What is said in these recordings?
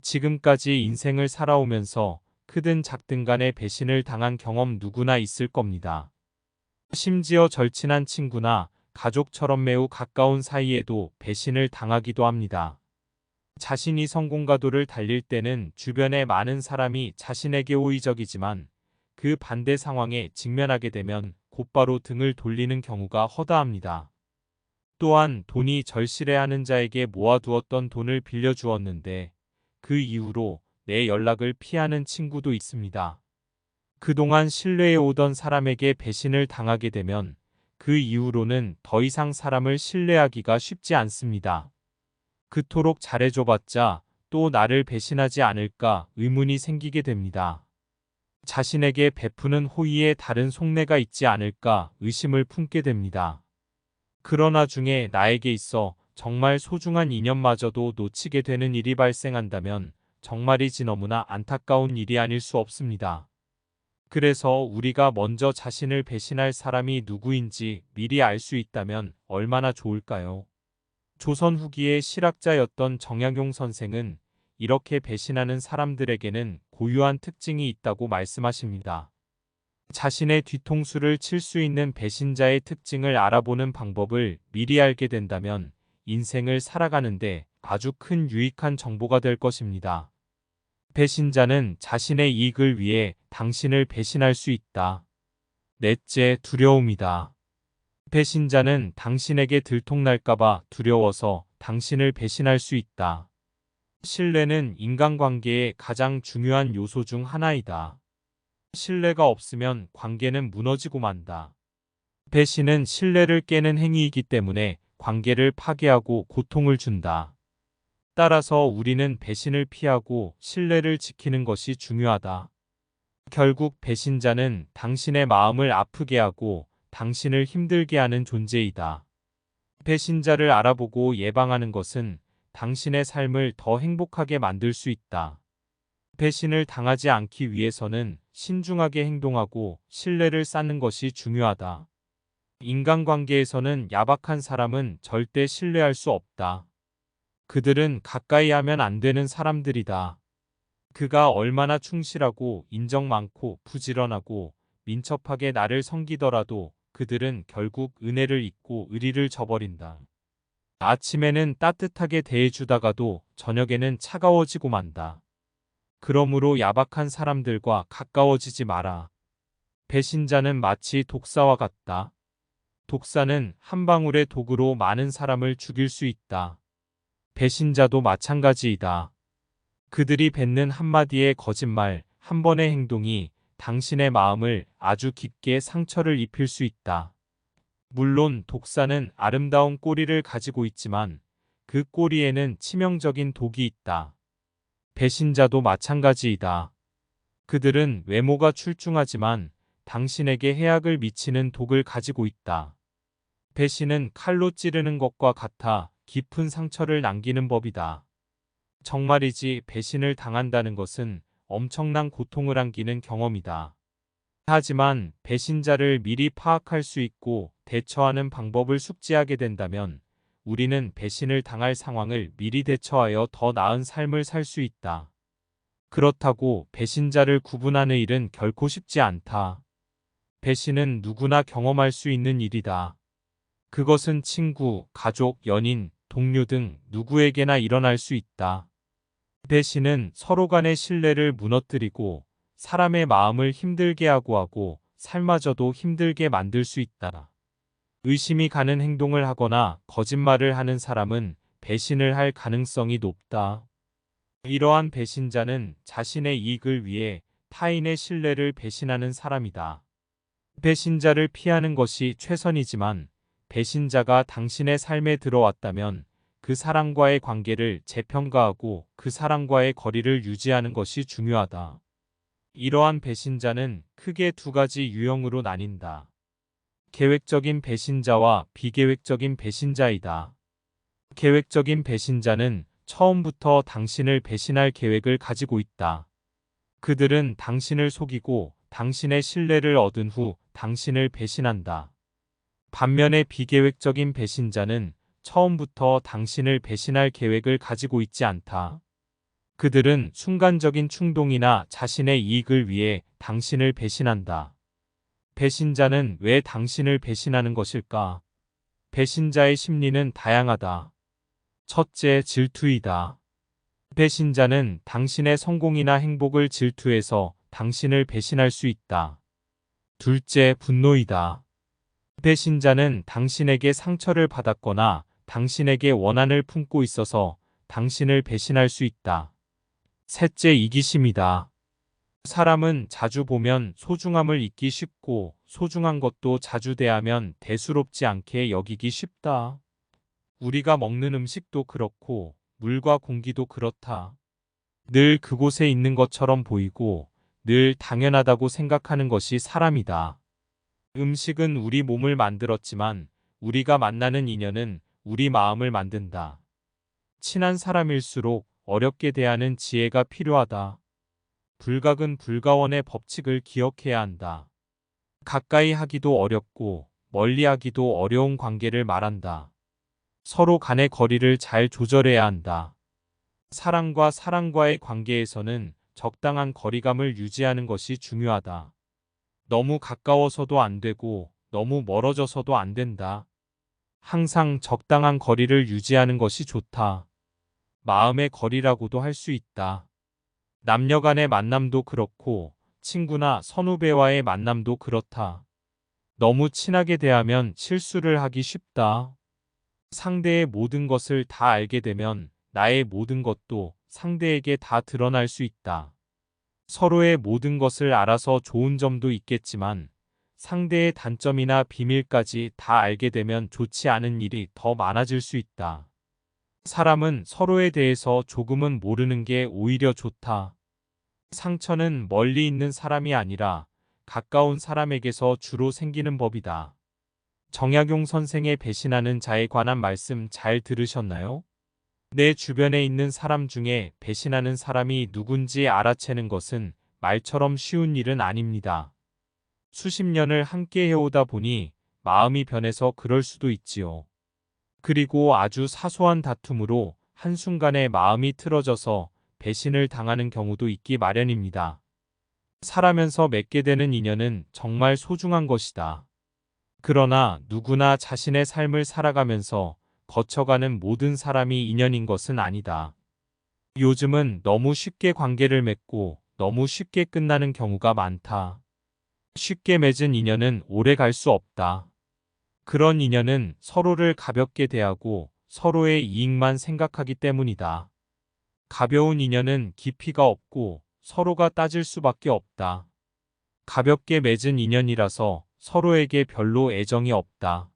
지금까지 인생을 살아오면서 크든 작든 간에 배신을 당한 경험 누구나 있을 겁니다. 심지어 절친한 친구나 가족처럼 매우 가까운 사이에도 배신을 당하기도 합니다. 자신이 성공가도를 달릴 때는 주변의 많은 사람이 자신에게 호의적이지만 그 반대 상황에 직면하게 되면 곧바로 등을 돌리는 경우가 허다합니다. 또한 돈이 절실해하는 자에게 모아두었던 돈을 빌려주었는데 그 이후로 내 연락을 피하는 친구도 있습니다. 그동안 신뢰해 오던 사람에게 배신을 당하게 되면 그 이후로는 더 이상 사람을 신뢰하기가 쉽지 않습니다. 그토록 잘해줘봤자 또 나를 배신하지 않을까 의문이 생기게 됩니다. 자신에게 베푸는 호의에 다른 속내가 있지 않을까 의심을 품게 됩니다. 그러나 중에 나에게 있어 정말 소중한 인연마저도 놓치게 되는 일이 발생한다면 정말이지 너무나 안타까운 일이 아닐 수 없습니다. 그래서 우리가 먼저 자신을 배신할 사람이 누구인지 미리 알 수 있다면 얼마나 좋을까요? 조선 후기의 실학자였던 정약용 선생은 이렇게 배신하는 사람들에게는 고유한 특징이 있다고 말씀하십니다. 자신의 뒤통수를 칠 수 있는 배신자의 특징을 알아보는 방법을 미리 알게 된다면 인생을 살아가는데 아주 큰 유익한 정보가 될 것입니다. 배신자는 자신의 이익을 위해 당신을 배신할 수 있다. 넷째, 두려움이다. 배신자는 당신에게 들통날까봐 두려워서 당신을 배신할 수 있다. 신뢰는 인간관계의 가장 중요한 요소 중 하나이다. 신뢰가 없으면 관계는 무너지고 만다. 배신은 신뢰를 깨는 행위이기 때문에 관계를 파괴하고 고통을 준다. 따라서 우리는 배신을 피하고 신뢰를 지키는 것이 중요하다. 결국 배신자는 당신의 마음을 아프게 하고 당신을 힘들게 하는 존재이다. 배신자를 알아보고 예방하는 것은 당신의 삶을 더 행복하게 만들 수 있다. 배신을 당하지 않기 위해서는 신중하게 행동하고 신뢰를 쌓는 것이 중요하다. 인간관계에서는 야박한 사람은 절대 신뢰할 수 없다. 그들은 가까이 하면 안 되는 사람들이다. 그가 얼마나 충실하고 인정 많고 부지런하고 민첩하게 나를 섬기더라도 그들은 결국 은혜를 잊고 의리를 저버린다. 아침에는 따뜻하게 대해주다가도 저녁에는 차가워지고 만다. 그러므로 야박한 사람들과 가까워지지 마라. 배신자는 마치 독사와 같다. 독사는 한 방울의 독으로 많은 사람을 죽일 수 있다. 배신자도 마찬가지이다. 그들이 뱉는 한마디의 거짓말, 한 번의 행동이 당신의 마음을 아주 깊게 상처를 입힐 수 있다. 물론 독사는 아름다운 꼬리를 가지고 있지만 그 꼬리에는 치명적인 독이 있다. 배신자도 마찬가지이다. 그들은 외모가 출중하지만 당신에게 해악을 미치는 독을 가지고 있다. 배신은 칼로 찌르는 것과 같아 깊은 상처를 남기는 법이다. 정말이지 배신을 당한다는 것은 엄청난 고통을 안기는 경험이다. 하지만 배신자를 미리 파악할 수 있고 대처하는 방법을 숙지하게 된다면 우리는 배신을 당할 상황을 미리 대처하여 더 나은 삶을 살 수 있다. 그렇다고 배신자를 구분하는 일은 결코 쉽지 않다. 배신은 누구나 경험할 수 있는 일이다. 그것은 친구, 가족, 연인, 동료 등 누구에게나 일어날 수 있다. 배신은 서로 간의 신뢰를 무너뜨리고 사람의 마음을 힘들게 하고 삶마저도 힘들게 만들 수 있다. 의심이 가는 행동을 하거나 거짓말을 하는 사람은 배신을 할 가능성이 높다. 이러한 배신자는 자신의 이익을 위해 타인의 신뢰를 배신하는 사람이다. 배신자를 피하는 것이 최선이지만 배신자가 당신의 삶에 들어왔다면 그 사람과의 관계를 재평가하고 그 사람과의 거리를 유지하는 것이 중요하다. 이러한 배신자는 크게 두 가지 유형으로 나뉜다. 계획적인 배신자와 비계획적인 배신자이다. 계획적인 배신자는 처음부터 당신을 배신할 계획을 가지고 있다. 그들은 당신을 속이고 당신의 신뢰를 얻은 후 당신을 배신한다. 반면에 비계획적인 배신자는 처음부터 당신을 배신할 계획을 가지고 있지 않다. 그들은 순간적인 충동이나 자신의 이익을 위해 당신을 배신한다. 배신자는 왜 당신을 배신하는 것일까? 배신자의 심리는 다양하다. 첫째, 질투이다. 배신자는 당신의 성공이나 행복을 질투해서 당신을 배신할 수 있다. 둘째, 분노이다. 배신자는 당신에게 상처를 받았거나 당신에게 원한을 품고 있어서 당신을 배신할 수 있다. 셋째, 이기심이다. 사람은 자주 보면 소중함을 잊기 쉽고 소중한 것도 자주 대하면 대수롭지 않게 여기기 쉽다. 우리가 먹는 음식도 그렇고 물과 공기도 그렇다. 늘 그곳에 있는 것처럼 보이고 늘 당연하다고 생각하는 것이 사람이다. 음식은 우리 몸을 만들었지만 우리가 만나는 인연은 우리 마음을 만든다. 친한 사람일수록 어렵게 대하는 지혜가 필요하다. 불각은 불가원의 법칙을 기억해야 한다. 가까이 하기도 어렵고 멀리 하기도 어려운 관계를 말한다. 서로 간의 거리를 잘 조절해야 한다. 사랑과 사랑과의 관계에서는 적당한 거리감을 유지하는 것이 중요하다. 너무 가까워서도 안 되고 너무 멀어져서도 안 된다. 항상 적당한 거리를 유지하는 것이 좋다. 마음의 거리라고도 할 수 있다. 남녀 간의 만남도 그렇고 친구나 선후배와의 만남도 그렇다. 너무 친하게 대하면 실수를 하기 쉽다. 상대의 모든 것을 다 알게 되면 나의 모든 것도 상대에게 다 드러날 수 있다. 서로의 모든 것을 알아서 좋은 점도 있겠지만 상대의 단점이나 비밀까지 다 알게 되면 좋지 않은 일이 더 많아질 수 있다. 사람은 서로에 대해서 조금은 모르는 게 오히려 좋다. 상처는 멀리 있는 사람이 아니라 가까운 사람에게서 주로 생기는 법이다. 정약용 선생의 배신하는 자에 관한 말씀 잘 들으셨나요? 내 주변에 있는 사람 중에 배신하는 사람이 누군지 알아채는 것은 말처럼 쉬운 일은 아닙니다. 수십 년을 함께 해오다 보니 마음이 변해서 그럴 수도 있지요. 그리고 아주 사소한 다툼으로 한순간에 마음이 틀어져서 배신을 당하는 경우도 있기 마련입니다. 살아면서 맺게 되는 인연은 정말 소중한 것이다. 그러나 누구나 자신의 삶을 살아가면서 거쳐가는 모든 사람이 인연인 것은 아니다. 요즘은 너무 쉽게 관계를 맺고 너무 쉽게 끝나는 경우가 많다. 쉽게 맺은 인연은 오래 갈 수 없다. 그런 인연은 서로를 가볍게 대하고 서로의 이익만 생각하기 때문이다. 가벼운 인연은 깊이가 없고 서로가 따질 수밖에 없다. 가볍게 맺은 인연이라서 서로에게 별로 애정이 없다.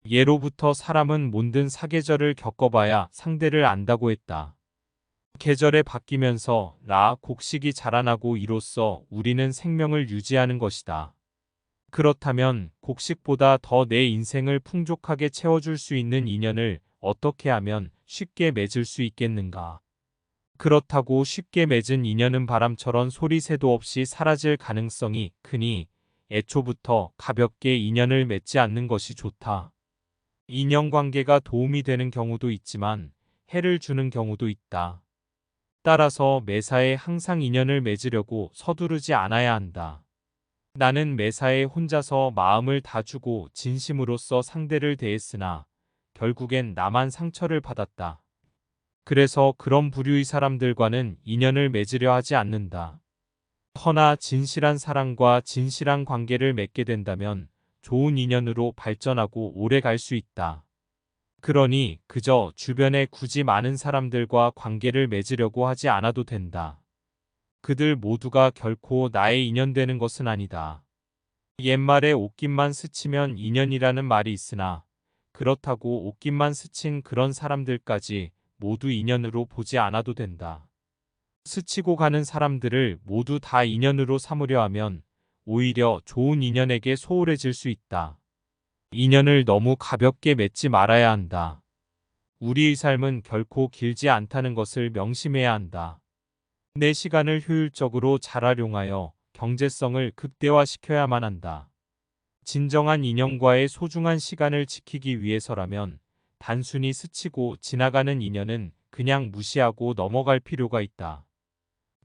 예로부터 사람은 몬든 사계절을 겪어봐야 상대를 안다고 했다. 계절에 바뀌면서 곡식이 자라나고 이로써 우리는 생명을 유지하는 것이다. 그렇다면 곡식보다 더 내 인생을 풍족하게 채워줄 수 있는 인연을 어떻게 하면 쉽게 맺을 수 있겠는가? 그렇다고 쉽게 맺은 인연은 바람처럼 소리새도 없이 사라질 가능성이 크니 애초부터 가볍게 인연을 맺지 않는 것이 좋다. 인연관계가 도움이 되는 경우도 있지만 해를 주는 경우도 있다. 따라서 매사에 항상 인연을 맺으려고 서두르지 않아야 한다. 나는 매사에 혼자서 마음을 다 주고 진심으로써 상대를 대했으나 결국엔 나만 상처를 받았다. 그래서 그런 부류의 사람들과는 인연을 맺으려 하지 않는다. 허나 진실한 사랑과 진실한 관계를 맺게 된다면 좋은 인연으로 발전하고 오래 갈 수 있다. 그러니 그저 주변에 굳이 많은 사람들과 관계를 맺으려고 하지 않아도 된다. 그들 모두가 결코 나의 인연 되는 것은 아니다. 옛말에 옷깃만 스치면 인연이라는 말이 있으나 그렇다고 옷깃만 스친 그런 사람들까지 모두 인연으로 보지 않아도 된다. 스치고 가는 사람들을 모두 다 인연으로 삼으려 하면 오히려 좋은 인연에게 소홀해질 수 있다. 인연을 너무 가볍게 맺지 말아야 한다. 우리의 삶은 결코 길지 않다는 것을 명심해야 한다. 내 시간을 효율적으로 잘 활용하여 경제성을 극대화시켜야만 한다. 진정한 인연과의 소중한 시간을 지키기 위해서라면 단순히 스치고 지나가는 인연은 그냥 무시하고 넘어갈 필요가 있다.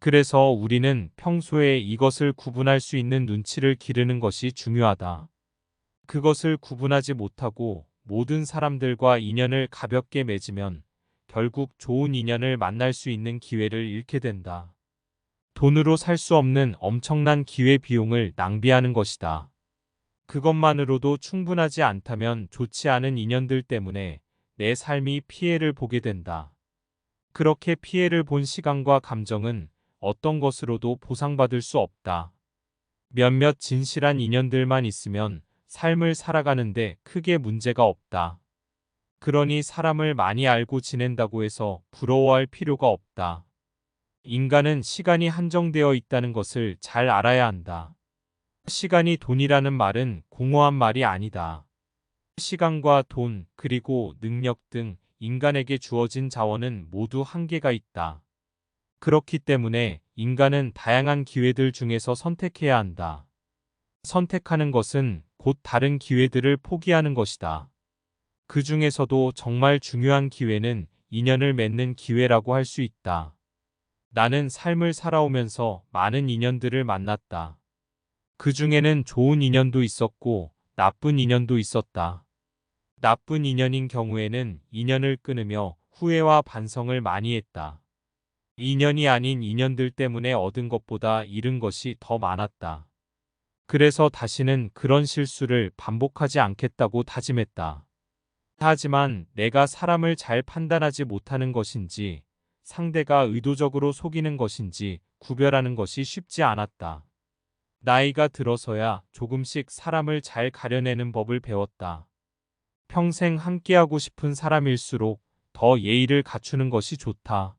그래서 우리는 평소에 이것을 구분할 수 있는 눈치를 기르는 것이 중요하다. 그것을 구분하지 못하고 모든 사람들과 인연을 가볍게 맺으면 결국 좋은 인연을 만날 수 있는 기회를 잃게 된다. 돈으로 살 수 없는 엄청난 기회 비용을 낭비하는 것이다. 그것만으로도 충분하지 않다면 좋지 않은 인연들 때문에 내 삶이 피해를 보게 된다. 그렇게 피해를 본 시간과 감정은 어떤 것으로도 보상받을 수 없다. 몇몇 진실한 인연들만 있으면 삶을 살아가는데 크게 문제가 없다. 그러니 사람을 많이 알고 지낸다고 해서 부러워할 필요가 없다. 인간은 시간이 한정되어 있다는 것을 잘 알아야 한다. 시간이 돈이라는 말은 공허한 말이 아니다. 시간과 돈, 그리고 능력 등 인간에게 주어진 자원은 모두 한계가 있다. 그렇기 때문에 인간은 다양한 기회들 중에서 선택해야 한다. 선택하는 것은 곧 다른 기회들을 포기하는 것이다. 그 중에서도 정말 중요한 기회는 인연을 맺는 기회라고 할 수 있다. 나는 삶을 살아오면서 많은 인연들을 만났다. 그 중에는 좋은 인연도 있었고 나쁜 인연도 있었다. 나쁜 인연인 경우에는 인연을 끊으며 후회와 반성을 많이 했다. 인연이 아닌 인연들 때문에 얻은 것보다 잃은 것이 더 많았다. 그래서 다시는 그런 실수를 반복하지 않겠다고 다짐했다. 하지만 내가 사람을 잘 판단하지 못하는 것인지 상대가 의도적으로 속이는 것인지 구별하는 것이 쉽지 않았다. 나이가 들어서야 조금씩 사람을 잘 가려내는 법을 배웠다. 평생 함께하고 싶은 사람일수록 더 예의를 갖추는 것이 좋다.